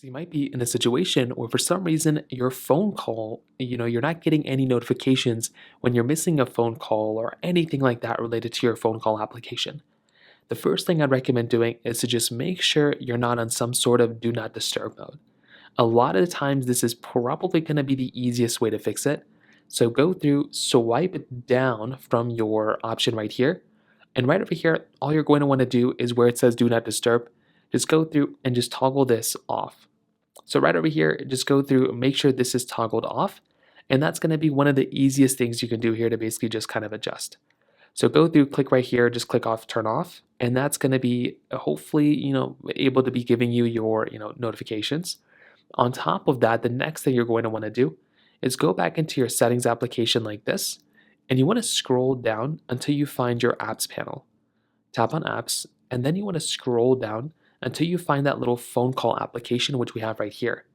So you might be in a situation where for some reason your phone call, you're not getting any notifications when you're missing a phone call or anything like that related to your phone call application. The first thing I'd recommend doing is to just make sure you're not on some sort of do not disturb mode. A lot of the times, this is probably going to be the easiest way to fix it. So go through, swipe down from your option right here. And right over here, all you're going to want to do is where it says do not disturb, just go through and just toggle this off. So right over here, just go through, make sure this is toggled off. And that's going to be one of the easiest things you can do here to basically just kind of adjust. So go through, click right here, just click off, turn off, and that's going to be hopefully, able to be giving you your, notifications. On top of that, the next thing you're going to want to do is go back into your settings application like this, and you want to scroll down until you find your apps panel. Tap on apps, and then you want to scroll down until you find that little phone call application, which we have right here.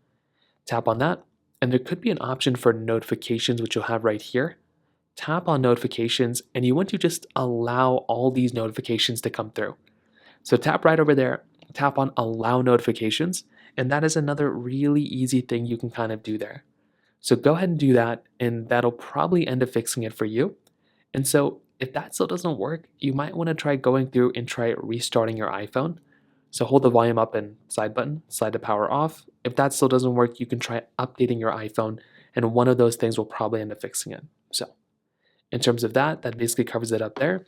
Tap on that, and there could be an option for notifications, which you'll have right here. Tap on notifications, and you want to just allow all these notifications to come through. So tap right over there, tap on allow notifications, and that is another really easy thing you can kind of do there. So go ahead and do that, and that'll probably end up fixing it for you. And so if that still doesn't work, you might want to try going through and try restarting your iPhone. So hold the volume up and side button, slide the power off. If that still doesn't work, you can try updating your iPhone, and one of those things will probably end up fixing it. So in terms of that, that basically covers it up there.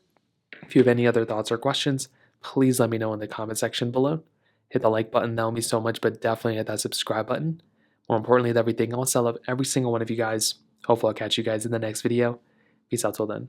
If you have any other thoughts or questions, please let me know in the comment section below. Hit the like button, that would mean so much, but definitely hit that subscribe button. More importantly than everything else, I love every single one of you guys. Hopefully I'll catch you guys in the next video. Peace out till then.